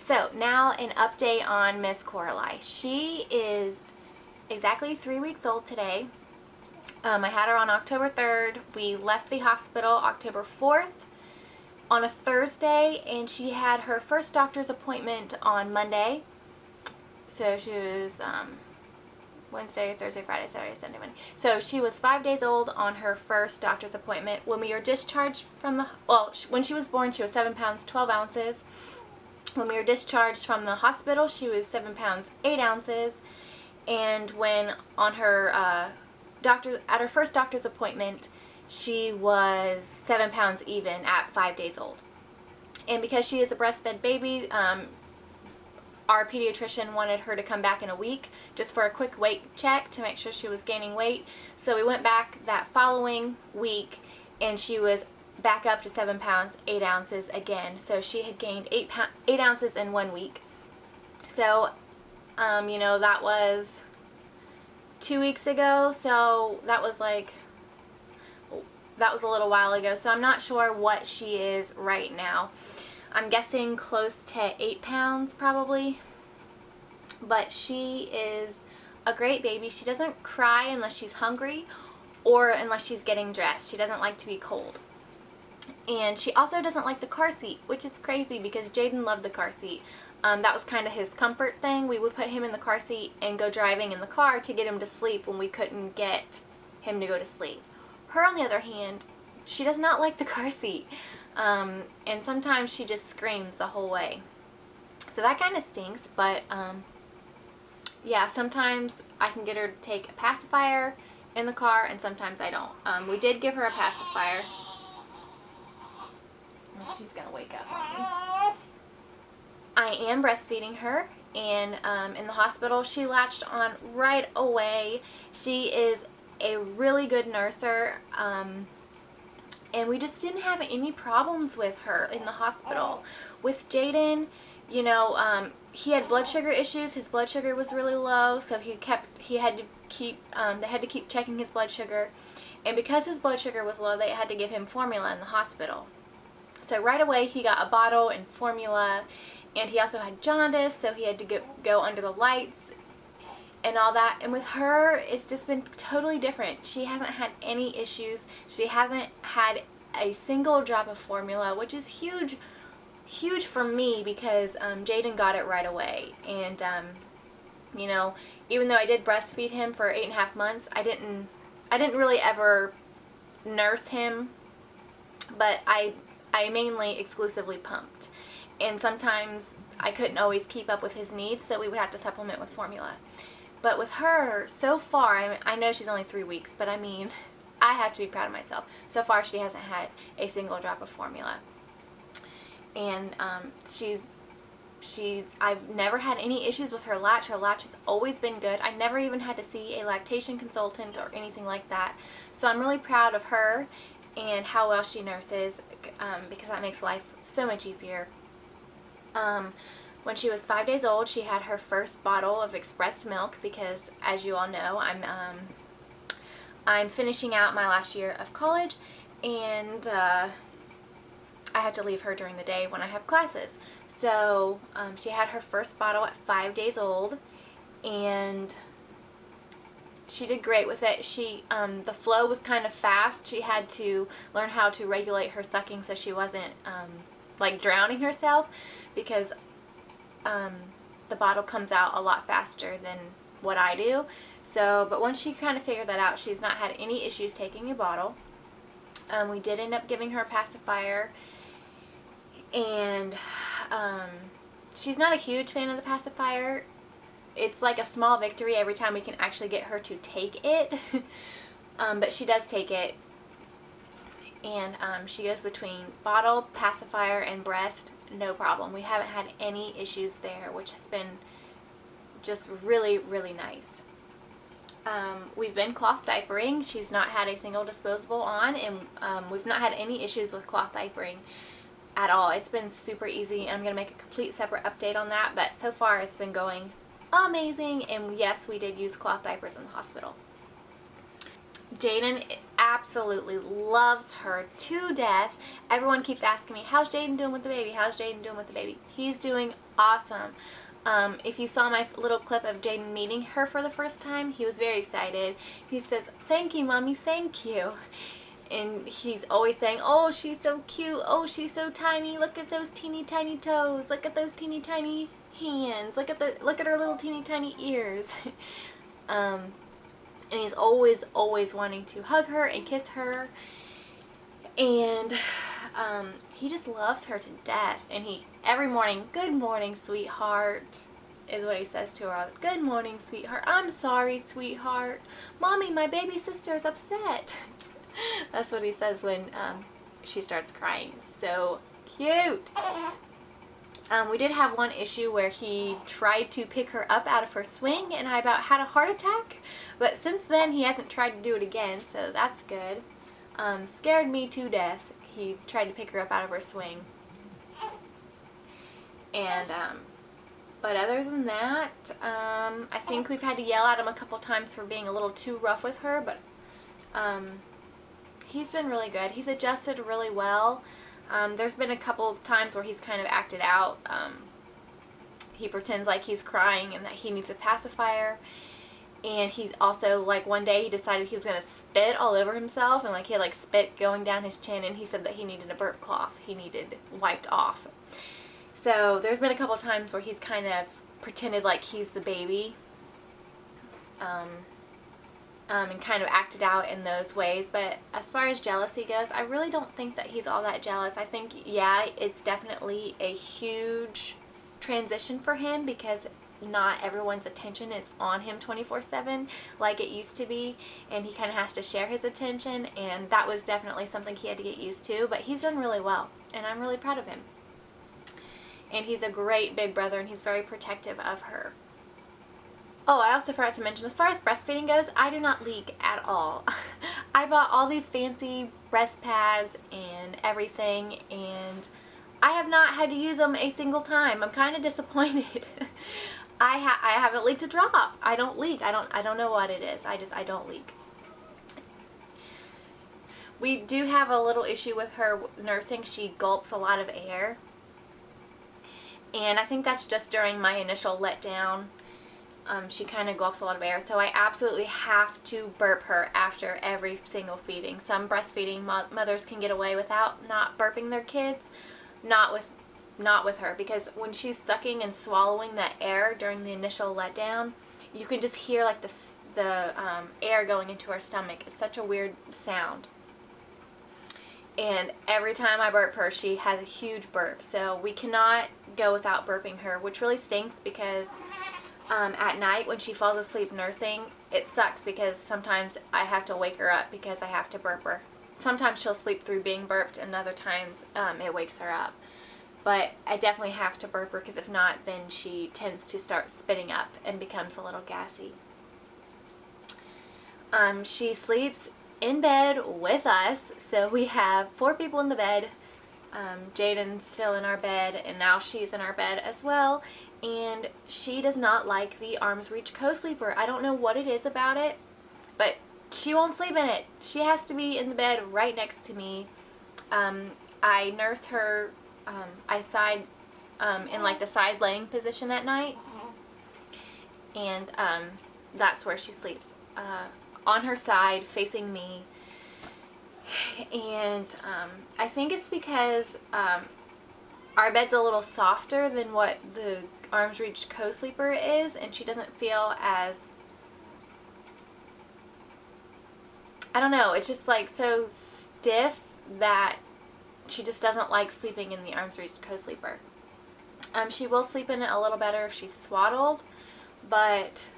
So now an update on Miss Coralie. She is exactly 3 weeks old today. I had her on October 3rd. We left the hospital October 4th on a Thursday, and she had her first doctor's appointment on Monday. So she was Wednesday, Thursday, Friday, Saturday, Sunday, Monday. So she was 5 days old on her first doctor's appointment. When we were discharged from the, when she was born, she was 7 pounds, 12 ounces. When we were discharged from the hospital, she was 7 pounds, 8 ounces. And when on her at her first doctor's appointment, she was 7 pounds even at 5 days old. And because she is a breastfed baby, our pediatrician wanted her to come back in a week just for a quick weight check to make sure she was gaining weight. So we went back that following week, and she was back up to 7 pounds, 8 ounces again. So she had gained 8 ounces in 1 week. So, you know, that was 2 weeks ago. So that was a little while ago. So I'm not sure what she is right now. I'm guessing close to 8 pounds probably. But she is a great baby. She doesn't cry unless she's hungry or unless she's getting dressed. She doesn't like to be cold. And she also doesn't like the car seat, which is crazy because Jaden loved the car seat. That was kind of his comfort thing. We would put him in the car seat and go driving in the car to get him to sleep when we couldn't get him to go to sleep. Her, on the other hand, she does not like the car seat. And sometimes she just screams the whole way. So that kind of stinks, but yeah, sometimes I can get her to take a pacifier in the car and sometimes I don't. We did give her a pacifier. She's going to wake up on me. I am breastfeeding her, and in the hospital she latched on right away. She is a really good nurser, and we just didn't have any problems with her in the hospital. With Jaden, you know, he had blood sugar issues. His blood sugar was really low, so they had to keep checking his blood sugar, and because his blood sugar was low, they had to give him formula in the hospital. So right away he got a bottle and formula, and he also had jaundice, so he had to go under the lights and all that. And with her, it's just been totally different. She hasn't had any issues. She hasn't had a single drop of formula, which is huge for me because Jaden got it right away. And you know, even though I did breastfeed him for 8.5 months, I didn't really ever nurse him, but I mainly exclusively pumped. And sometimes I couldn't always keep up with his needs, so we would have to supplement with formula. But with her, so far, I know she's only 3 weeks, but I mean, I have to be proud of myself. So far, she hasn't had a single drop of formula. And I've never had any issues with her latch. Her latch has always been good. I never even had to see a lactation consultant or anything like that. So I'm really proud of her and how well she nurses, because that makes life so much easier. When she was 5 days old, she had her first bottle of expressed milk because, as you all know, I'm finishing out my last year of college, and I had to leave her during the day when I have classes. So she had her first bottle at 5 days old, and she did great with it. The flow was kind of fast. She had to learn how to regulate her sucking so she wasn't like drowning herself, because the bottle comes out a lot faster than what I do. So, but once she kind of figured that out, she's not had any issues taking a bottle. We did end up giving her a pacifier, and she's not a huge fan of the pacifier. It's like a small victory every time we can actually get her to take it. But she does take it, and she goes between bottle, pacifier, and breast, no problem. We haven't had any issues there, which has been just really, really nice. We've been cloth diapering. She's not had a single disposable on, and we've not had any issues with cloth diapering at all. It's been super easy. I'm going to make a complete separate update on that, but so far it's been going amazing. And yes, we did use cloth diapers in the hospital. Jaden absolutely loves her to death. Everyone keeps asking me, how's Jaden doing with the baby? How's Jaden doing with the baby? He's doing awesome. If you saw my little clip of Jaden meeting her for the first time, he was very excited. He says, thank you, Mommy, thank you. And he's always saying, oh, she's so cute. Oh, she's so tiny. Look at those teeny tiny toes. Look at those teeny tiny hands. Look at her little teeny tiny ears. And he's always wanting to hug her and kiss her. And he just loves her to death. And every morning, good morning, sweetheart, is what he says to her. Good morning, sweetheart. I'm sorry, sweetheart. Mommy, my baby sister's upset. That's what he says when she starts crying. So cute. We did have one issue where he tried to pick her up out of her swing and I about had a heart attack. But since then he hasn't tried to do it again, so that's good. Scared me to death. He tried to pick her up out of her swing. And but other than that, I think we've had to yell at him a couple times for being a little too rough with her, but he's been really good. He's adjusted really well. There's been a couple times where he's kind of acted out. He pretends like he's crying and that he needs a pacifier. And he's also, like, one day he decided he was going to spit all over himself, and like he had like spit going down his chin, and he said that he needed a burp cloth. He needed wiped off. So there's been a couple times where he's kind of pretended like he's the baby. And kind of acted out in those ways. But as far as jealousy goes, I really don't think that he's all that jealous. I think, yeah, it's definitely a huge transition for him because not everyone's attention is on him 24/7 like it used to be, and he kind of has to share his attention, and that was definitely something he had to get used to. But he's done really well, and I'm really proud of him. And he's a great big brother, and he's very protective of her. Oh, I also forgot to mention, as far as breastfeeding goes, I do not leak at all. I bought all these fancy breast pads and everything, and I have not had to use them a single time. I'm kind of disappointed. I haven't leaked a drop. I don't leak. I don't know what it is. I don't leak. We do have a little issue with her nursing. She gulps a lot of air. And I think that's just during my initial letdown. She kind of gulps a lot of air, so I absolutely have to burp her after every single feeding. Some breastfeeding mothers can get away without not burping their kids, not with her, because when she's sucking and swallowing that air during the initial letdown, you can just hear like the air going into her stomach. It's such a weird sound. And every time I burp her, she has a huge burp, so we cannot go without burping her, which really stinks because at night when she falls asleep nursing, it sucks because sometimes I have to wake her up because I have to burp her. Sometimes she'll sleep through being burped, and other times it wakes her up. But I definitely have to burp her because if not, then she tends to start spitting up and becomes a little gassy. She sleeps in bed with us, so we have 4 people in the bed. Jaden's still in our bed, and now she's in our bed as well. And she does not like the arm's reach co-sleeper. I don't know what it is about it, but she won't sleep in it. She has to be in the bed right next to me. I nurse her, in like the side laying position at night, and that's where she sleeps, on her side facing me. And I think it's because our bed's a little softer than what the arm's reach co-sleeper is, and she doesn't feel as, I don't know, it's just like so stiff that she just doesn't like sleeping in the arm's reach co-sleeper. She will sleep in it a little better if she's swaddled, but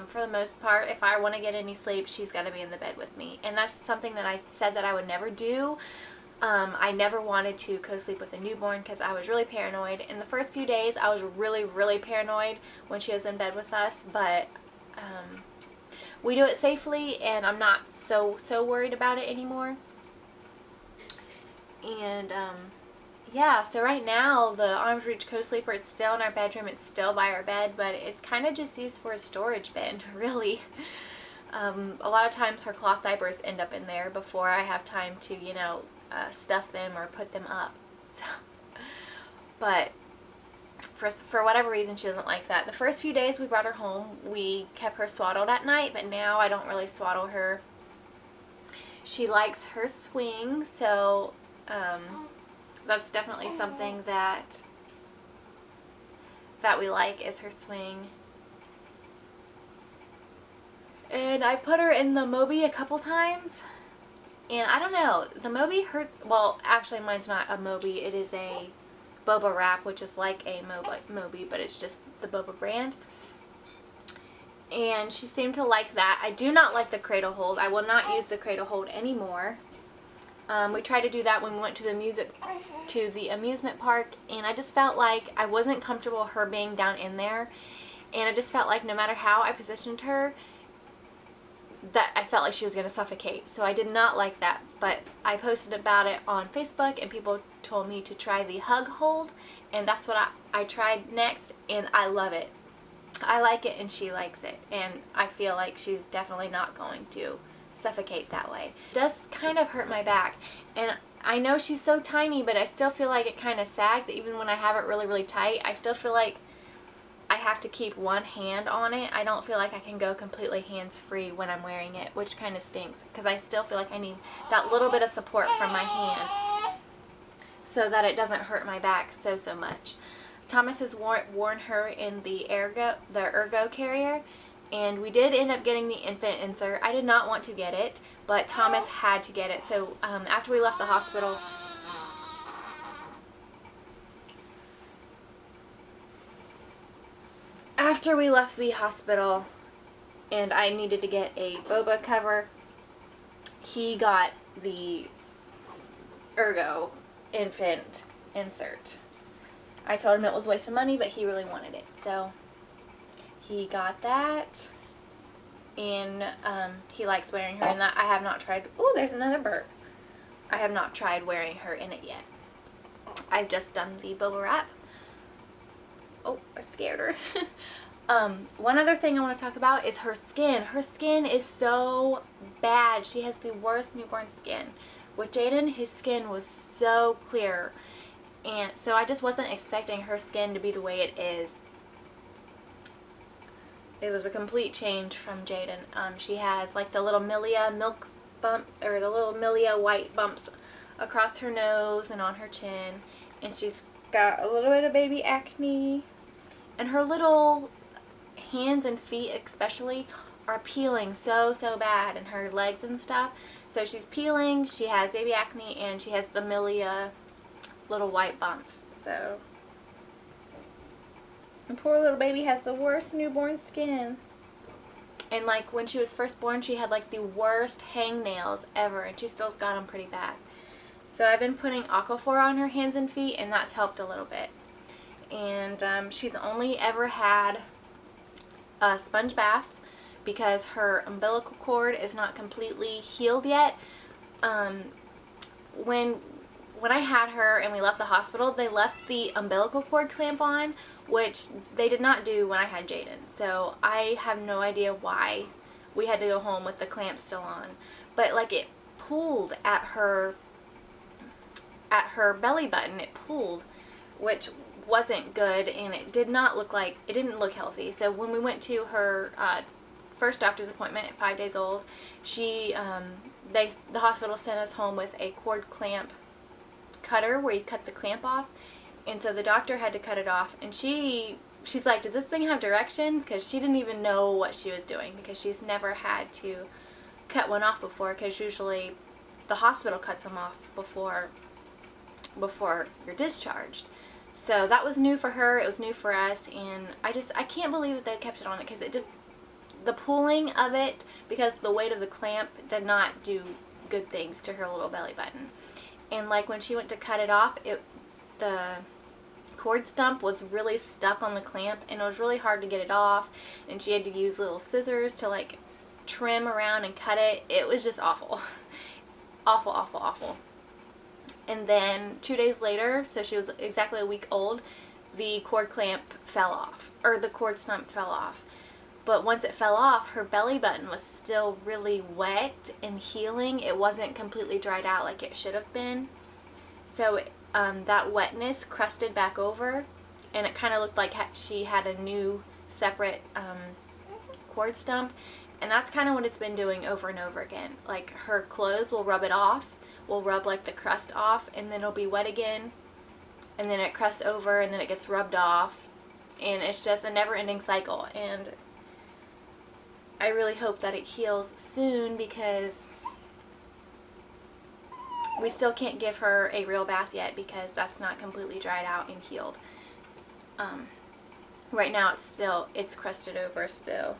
for the most part, if I want to get any sleep, she's got to be in the bed with me. And that's something that I said that I would never do. I never wanted to co-sleep with a newborn because I was really paranoid. In the first few days, I was really, really paranoid when she was in bed with us, but we do it safely, and I'm not so worried about it anymore. And yeah, so right now the arm's reach co-sleeper, it's still in our bedroom, it's still by our bed, but it's kind of just used for a storage bin, really. A lot of times her cloth diapers end up in there before I have time to, you know, stuff them or put them up. So, but for whatever reason, she doesn't like that. The first few days we brought her home, we kept her swaddled at night, but now I don't really swaddle her. She likes her swing, so that's definitely something that we like, is her swing. And I put her in the Moby a couple times, and I don't know, the Moby hurt. Well, actually mine's not a Moby, it is a Boba wrap, which is like a Moby, but it's just the Boba brand. And she seemed to like that. I do not like the cradle hold. I will not use the cradle hold anymore. We tried to do that when we went to the amusement park, and I just felt like I wasn't comfortable her being down in there, and I just felt like no matter how I positioned her, that I felt like she was going to suffocate. So I did not like that, but I posted about it on Facebook, and people told me to try the hug hold, and that's what I tried next, and I love it. I like it and she likes it, and I feel like she's definitely not going to suffocate that way. It does kind of hurt my back, and I know she's so tiny, but I still feel like it kind of sags. Even when I have it really, really tight, I still feel like I have to keep one hand on it. I don't feel like I can go completely hands-free when I'm wearing it, which kind of stinks, because I still feel like I need that little bit of support from my hand so that it doesn't hurt my back so much. Thomas has worn her in the Ergo carrier, and we did end up getting the infant insert. I did not want to get it, but Thomas had to get it. So after we left the hospital, and I needed to get a Boba cover, he got the Ergo infant insert. I told him it was a waste of money, but he really wanted it. So he got that, and he likes wearing her in that. I have not tried. Oh, there's another bird. I have not tried wearing her in it yet. I've just done the Boba wrap. Oh, I scared her. One other thing I want to talk about is her skin. Her skin is so bad. She has the worst newborn skin. With Jaden, his skin was so clear. And so I just wasn't expecting her skin to be the way it is. It was a complete change from Jaden. She has like the little milk bump, or the little milia white bumps across her nose and on her chin. And she's got a little bit of baby acne. And her little hands and feet especially are peeling so bad, and her legs and stuff. So she's peeling, she has baby acne, and she has the milia little white bumps. So, and poor little baby has the worst newborn skin. And like when she was first born, she had like the worst hangnails ever, and she still got them pretty bad. So I've been putting Aquaphor on her hands and feet, and that's helped a little bit. And she's only ever had sponge baths because her umbilical cord is not completely healed yet. When I had her and we left the hospital, they left the umbilical cord clamp on, which they did not do when I had Jaden. So I have no idea why we had to go home with the clamp still on. But like it pulled at her belly button. It pulled, which wasn't good, and it didn't look healthy. So when we went to her first doctor's appointment at 5 days old, the hospital sent us home with a cord clamp cutter where you cut the clamp off, and so the doctor had to cut it off, and she's like, does this thing have directions? Because she didn't even know what she was doing, because she's never had to cut one off before, because usually the hospital cuts them off before you're discharged. So that was new for her, it was new for us, and I can't believe that they kept it on it, because the pulling of it, because the weight of the clamp did not do good things to her little belly button. And like when she went to cut it off, the cord stump was really stuck on the clamp, and it was really hard to get it off, and she had to use little scissors to like trim around and cut it. It was just awful. Awful, awful, awful. And then 2 days later, so she was exactly a week old, the cord clamp fell off, or the cord stump fell off. but once it fell off, her belly button was still really wet and healing. It wasn't completely dried out like it should have been. So that wetness crusted back over, and it kind of looked like she had a new separate cord stump. And that's kind of what it's been doing over and over again. Like, her clothes will rub it off, will rub like the crust off, and then it'll be wet again, and then it crusts over, and then it gets rubbed off, and it's just a never-ending cycle. And I really hope that it heals soon, because we still can't give her a real bath yet because that's not completely dried out and healed. Right now it's crusted over still.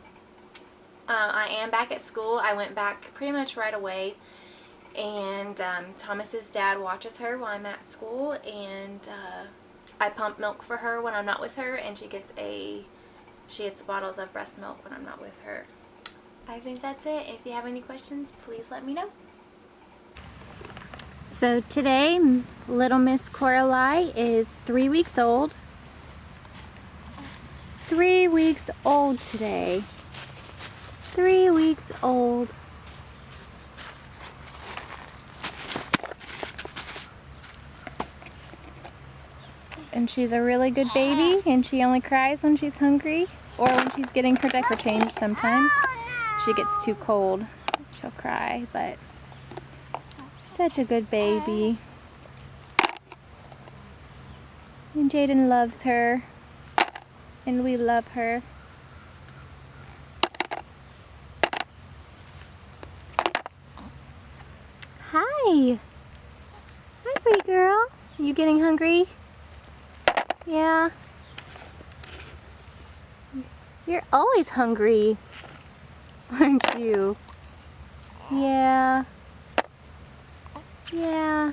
I am back at school. I went back pretty much right away, and Thomas's dad watches her while I'm at school, and I pump milk for her when I'm not with her, and she gets bottles of breast milk when I'm not with her. I think that's it. If you have any questions, please let me know. So today, little Miss Coralie is 3 weeks old. 3 weeks old today. 3 weeks old. And she's a really good baby, and she only cries when she's hungry or when she's getting her diaper changed sometimes. If she gets too cold, she'll cry, but such a good baby. And Jaden loves her, and we love her. Hi! Hi, pretty girl. You getting hungry? Yeah? You're always hungry, aren't you? Yeah. Yeah.